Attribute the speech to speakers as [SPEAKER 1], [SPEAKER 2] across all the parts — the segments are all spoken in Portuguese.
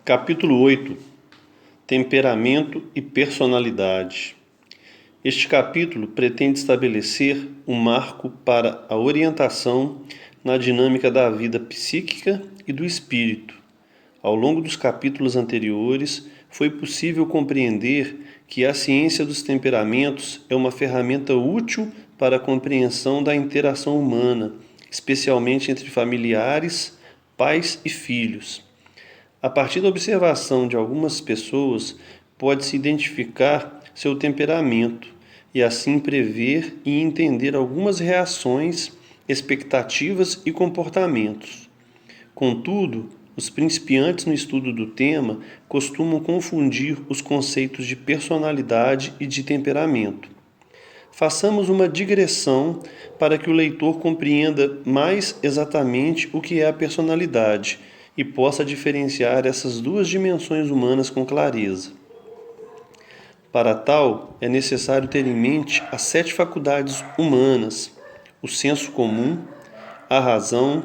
[SPEAKER 1] Capítulo 8. Temperamento e personalidade. Este capítulo pretende estabelecer um marco para a orientação na dinâmica da vida psíquica e do espírito. Ao longo dos capítulos anteriores, foi possível compreender que a ciência dos temperamentos é uma ferramenta útil para a compreensão da interação humana, especialmente entre familiares, pais e filhos. A partir da observação de algumas pessoas, pode-se identificar seu temperamento e assim prever e entender algumas reações, expectativas e comportamentos. Contudo, os principiantes no estudo do tema costumam confundir os conceitos de personalidade e de temperamento. Façamos uma digressão para que o leitor compreenda mais exatamente o que é a personalidade e possa diferenciar essas duas dimensões humanas com clareza. Para tal, é necessário ter em mente as 7 faculdades humanas: o senso comum, a razão,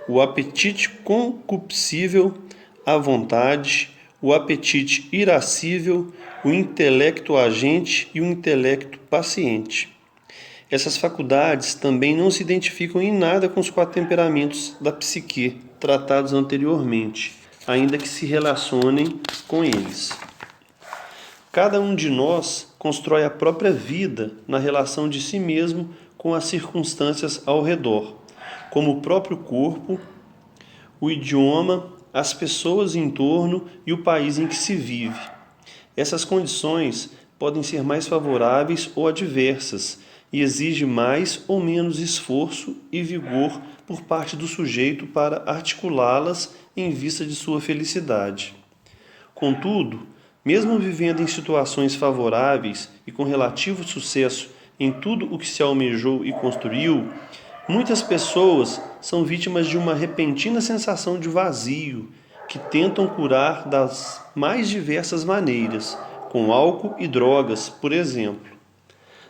[SPEAKER 1] o apetite concupiscível, a vontade, o apetite irascível, o intelecto agente e o intelecto paciente. Essas faculdades também não se identificam em nada com os 4 temperamentos da psique, tratados anteriormente, ainda que se relacionem com eles. Cada um de nós constrói a própria vida na relação de si mesmo com as circunstâncias ao redor, como o próprio corpo, o idioma, as pessoas em torno e o país em que se vive. Essas condições podem ser mais favoráveis ou adversas e exigem mais ou menos esforço e vigor por parte do sujeito para articulá-las em vista de sua felicidade. Contudo, mesmo vivendo em situações favoráveis e com relativo sucesso em tudo o que se almejou e construiu, muitas pessoas são vítimas de uma repentina sensação de vazio que tentam curar das mais diversas maneiras, com álcool e drogas, por exemplo.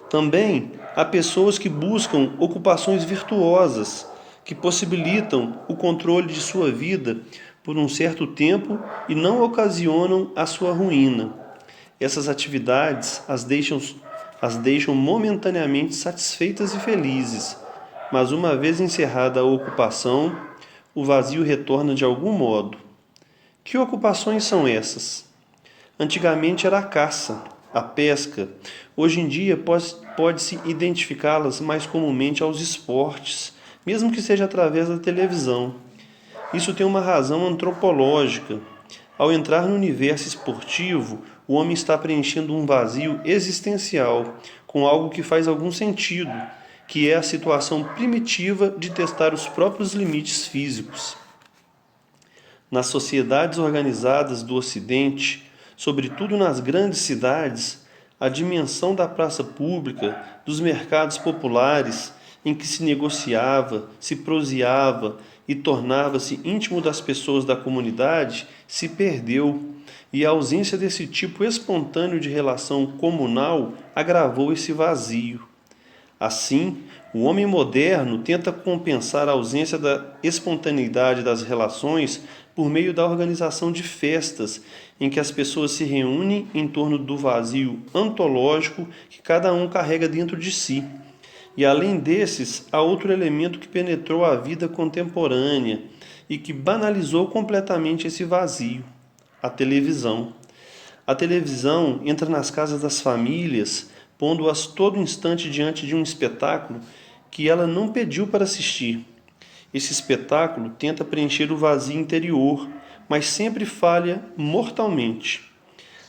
[SPEAKER 1] Também há pessoas que buscam ocupações virtuosas, que possibilitam o controle de sua vida por um certo tempo e não ocasionam a sua ruína. Essas atividades as deixam momentaneamente satisfeitas e felizes, mas uma vez encerrada a ocupação, o vazio retorna de algum modo. Que ocupações são essas? Antigamente era a caça, a pesca. Hoje em dia pode-se identificá-las mais comumente aos esportes, mesmo que seja através da televisão. Isso tem uma razão antropológica. Ao entrar no universo esportivo, o homem está preenchendo um vazio existencial com algo que faz algum sentido, que é a situação primitiva de testar os próprios limites físicos. Nas sociedades organizadas do Ocidente, sobretudo nas grandes cidades, a dimensão da praça pública, dos mercados populares, em que se negociava, se proseava e tornava-se íntimo das pessoas da comunidade, se perdeu, e a ausência desse tipo espontâneo de relação comunal agravou esse vazio. Assim, o homem moderno tenta compensar a ausência da espontaneidade das relações por meio da organização de festas, em que as pessoas se reúnem em torno do vazio ontológico que cada um carrega dentro de si. E além desses, há outro elemento que penetrou a vida contemporânea e que banalizou completamente esse vazio: a televisão. A televisão entra nas casas das famílias, pondo-as todo instante diante de um espetáculo que ela não pediu para assistir. Esse espetáculo tenta preencher o vazio interior, mas sempre falha mortalmente.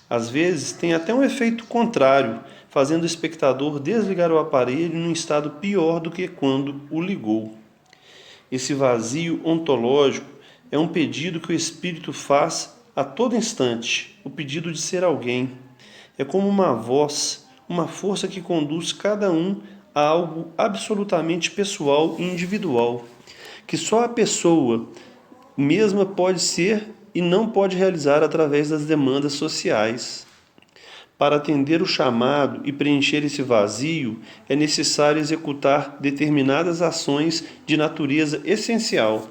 [SPEAKER 1] Às vezes tem até um efeito contrário, fazendo o espectador desligar o aparelho num estado pior do que quando o ligou. Esse vazio ontológico é um pedido que o espírito faz a todo instante, o pedido de ser alguém. É como uma voz, uma força que conduz cada um a algo absolutamente pessoal e individual, que só a pessoa mesma pode ser e não pode realizar através das demandas sociais. Para atender o chamado e preencher esse vazio, é necessário executar determinadas ações de natureza essencial.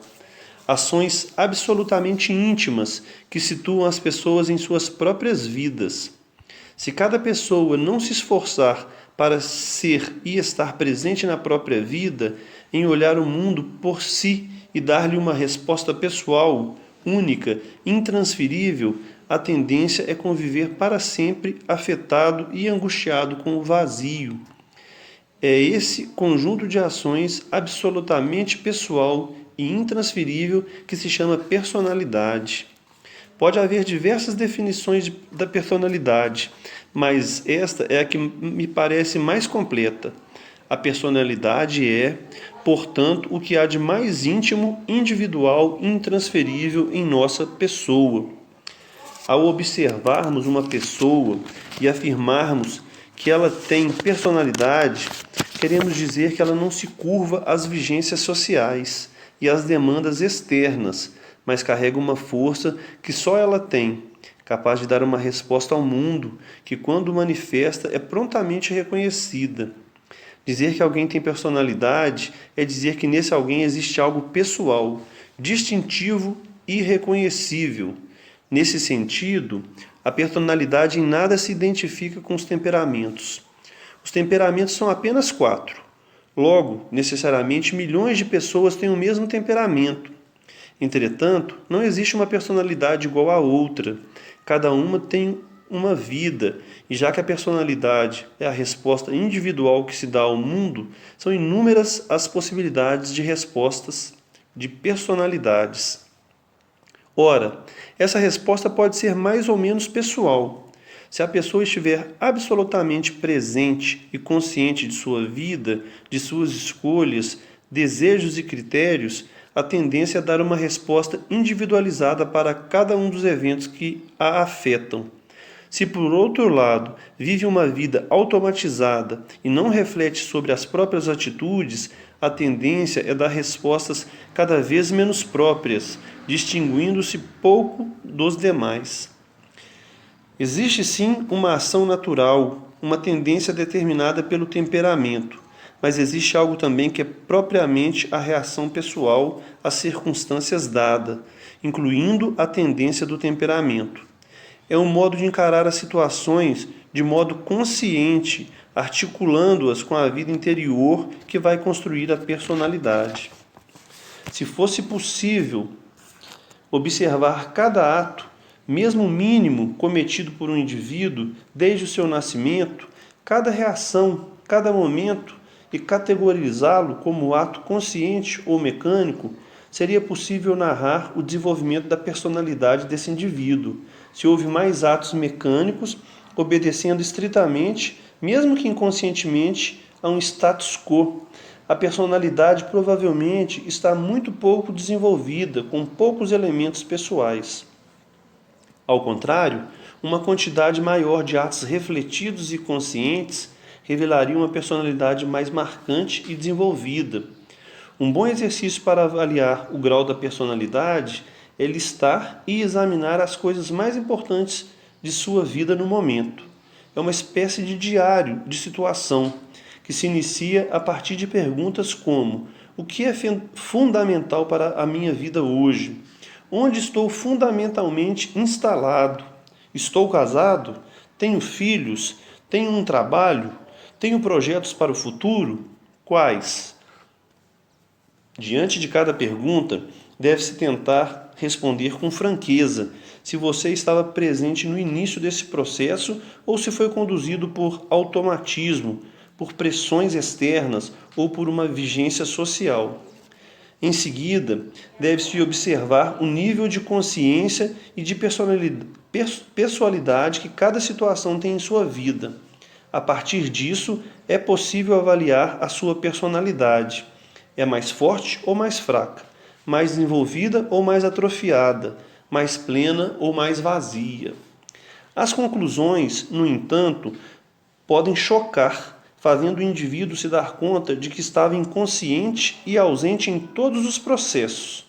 [SPEAKER 1] ações absolutamente íntimas que situam as pessoas em suas próprias vidas. Se cada pessoa não se esforçar para ser e estar presente na própria vida, em olhar o mundo por si e dar-lhe uma resposta pessoal, única, intransferível, a tendência é conviver para sempre afetado e angustiado com o vazio. É esse conjunto de ações absolutamente pessoal e intransferível que se chama personalidade. Pode haver diversas definições da personalidade, mas esta é a que me parece mais completa. A personalidade é, portanto, o que há de mais íntimo, individual e intransferível em nossa pessoa. Ao observarmos uma pessoa e afirmarmos que ela tem personalidade, queremos dizer que ela não se curva às vigências sociais e às demandas externas, mas carrega uma força que só ela tem, capaz de dar uma resposta ao mundo que, quando manifesta, é prontamente reconhecida. Dizer que alguém tem personalidade é dizer que nesse alguém existe algo pessoal, distintivo e reconhecível. Nesse sentido, a personalidade em nada se identifica com os temperamentos. Os temperamentos são apenas 4. Logo, necessariamente, milhões de pessoas têm o mesmo temperamento. Entretanto, não existe uma personalidade igual à outra. Cada uma tem uma vida, e já que a personalidade é a resposta individual que se dá ao mundo, são inúmeras as possibilidades de respostas de personalidades. Ora, essa resposta pode ser mais ou menos pessoal. Se a pessoa estiver absolutamente presente e consciente de sua vida, de suas escolhas, desejos e critérios, a tendência é dar uma resposta individualizada para cada um dos eventos que a afetam. Se, por outro lado, vive uma vida automatizada e não reflete sobre as próprias atitudes, a tendência é dar respostas cada vez menos próprias, distinguindo-se pouco dos demais. Existe sim uma ação natural, uma tendência determinada pelo temperamento, mas existe algo também que é propriamente a reação pessoal às circunstâncias dadas, incluindo a tendência do temperamento. É um modo de encarar as situações de modo consciente, articulando-as com a vida interior que vai construir a personalidade. Se fosse possível observar cada ato, mesmo mínimo, cometido por um indivíduo desde o seu nascimento, cada reação, cada momento, e categorizá-lo como ato consciente ou mecânico, seria possível narrar o desenvolvimento da personalidade desse indivíduo, se houve mais atos mecânicos, obedecendo estritamente, mesmo que inconscientemente, a um status quo. A personalidade provavelmente está muito pouco desenvolvida, com poucos elementos pessoais. Ao contrário, uma quantidade maior de atos refletidos e conscientes revelaria uma personalidade mais marcante e desenvolvida. Um bom exercício para avaliar o grau da personalidade é listar e examinar as coisas mais importantes de sua vida no momento. É uma espécie de diário de situação que se inicia a partir de perguntas como: o que é fundamental para a minha vida hoje? Onde estou fundamentalmente instalado? Estou casado? Tenho filhos? Tenho um trabalho? Tenho projetos para o futuro? Quais? Diante de cada pergunta, deve-se tentar responder com franqueza se você estava presente no início desse processo ou se foi conduzido por automatismo, por pressões externas ou por uma vigência social. Em seguida, deve-se observar o nível de consciência e de pessoalidade que cada situação tem em sua vida. A partir disso, é possível avaliar a sua personalidade. É mais forte ou mais fraca? Mais desenvolvida ou mais atrofiada? Mais plena ou mais vazia? As conclusões, no entanto, podem chocar, fazendo o indivíduo se dar conta de que estava inconsciente e ausente em todos os processos.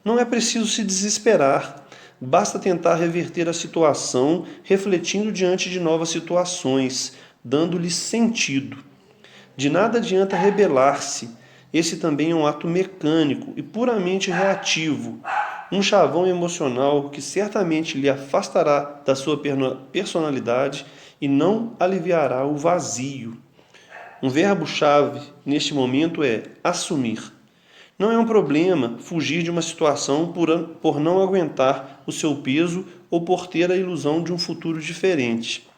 [SPEAKER 1] Não é preciso se desesperar, basta tentar reverter a situação, refletindo diante de novas situações, dando-lhes sentido. De nada adianta rebelar-se, esse também é um ato mecânico e puramente reativo, um chavão emocional que certamente lhe afastará da sua personalidade e não aliviará o vazio. Um verbo-chave neste momento é assumir. Não é um problema fugir de uma situação por não aguentar o seu peso ou por ter a ilusão de um futuro diferente.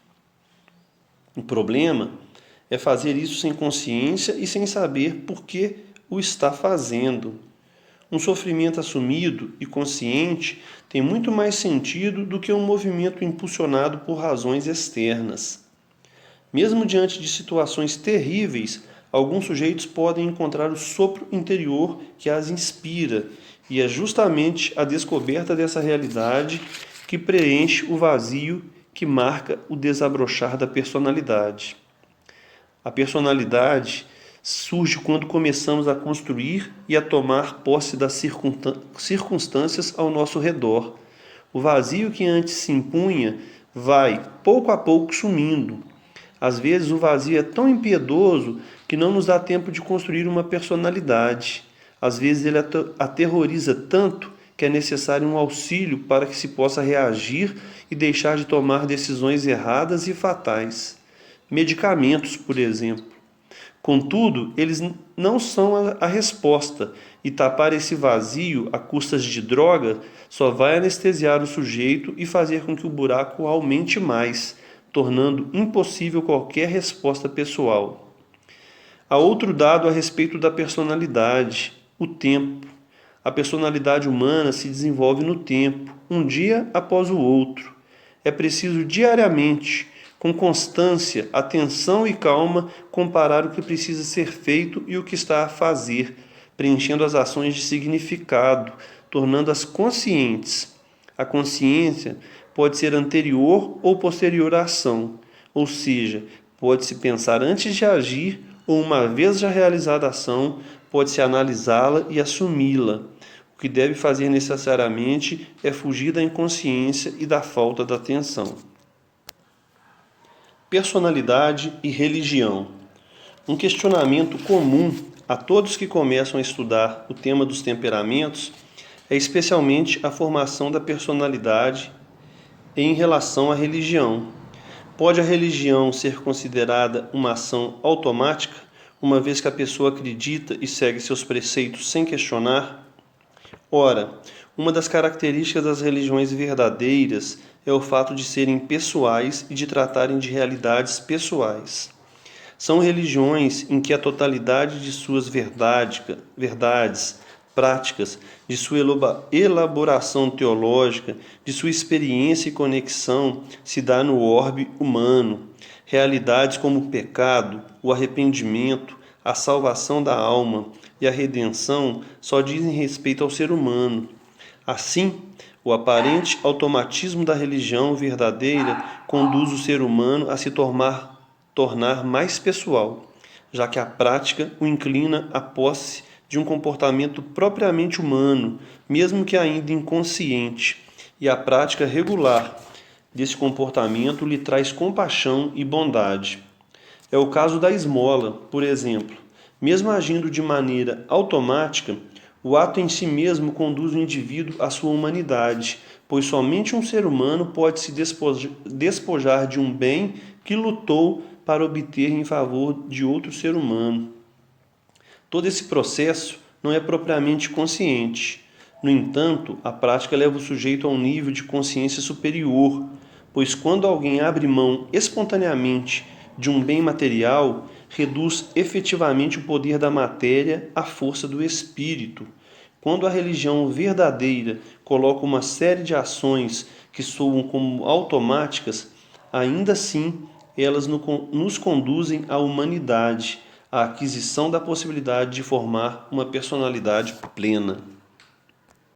[SPEAKER 1] O problema é fazer isso sem consciência e sem saber por que o está fazendo. Um sofrimento assumido e consciente tem muito mais sentido do que um movimento impulsionado por razões externas. Mesmo diante de situações terríveis, alguns sujeitos podem encontrar o sopro interior que as inspira, e é justamente a descoberta dessa realidade que preenche o vazio que marca o desabrochar da personalidade. A personalidade surge quando começamos a construir e a tomar posse das circunstâncias ao nosso redor. O vazio que antes se impunha vai, pouco a pouco, sumindo. Às vezes o vazio é tão impiedoso que não nos dá tempo de construir uma personalidade. Às vezes ele aterroriza tanto que é necessário um auxílio para que se possa reagir e deixar de tomar decisões erradas e fatais. Medicamentos, por exemplo. Contudo, eles não são a resposta, e tapar esse vazio a custas de droga só vai anestesiar o sujeito e fazer com que o buraco aumente mais, tornando impossível qualquer resposta pessoal. Há outro dado a respeito da personalidade, o tempo. A personalidade humana se desenvolve no tempo, um dia após o outro. É preciso diariamente, com constância, atenção e calma, comparar o que precisa ser feito e o que está a fazer, preenchendo as ações de significado, tornando-as conscientes. A consciência pode ser anterior ou posterior à ação, ou seja, pode-se pensar antes de agir ou, uma vez já realizada a ação, pode-se analisá-la e assumi-la. O que deve fazer necessariamente é fugir da inconsciência e da falta de atenção. Personalidade e religião. Um questionamento comum a todos que começam a estudar o tema dos temperamentos é especialmente a formação da personalidade em relação à religião. Pode a religião ser considerada uma ação automática, uma vez que a pessoa acredita e segue seus preceitos sem questionar? Ora, uma das características das religiões verdadeiras é o fato de serem pessoais e de tratarem de realidades pessoais. São religiões em que a totalidade de suas verdades, práticas, de sua elaboração teológica, de sua experiência e conexão se dá no orbe humano. Realidades como o pecado, o arrependimento, a salvação da alma e a redenção só dizem respeito ao ser humano. Assim, o aparente automatismo da religião verdadeira conduz o ser humano a se tornar mais pessoal, já que a prática o inclina à posse de um comportamento propriamente humano, mesmo que ainda inconsciente, e a prática regular desse comportamento lhe traz compaixão e bondade. É o caso da esmola, por exemplo. Mesmo agindo de maneira automática, o ato em si mesmo conduz o indivíduo à sua humanidade, pois somente um ser humano pode se despojar de um bem que lutou para obter em favor de outro ser humano. Todo esse processo não é propriamente consciente. No entanto, a prática leva o sujeito a um nível de consciência superior, pois quando alguém abre mão espontaneamente de um bem material, reduz efetivamente o poder da matéria à força do espírito. Quando a religião verdadeira coloca uma série de ações que soam como automáticas, ainda assim elas nos conduzem à humanidade, à aquisição da possibilidade de formar uma personalidade plena.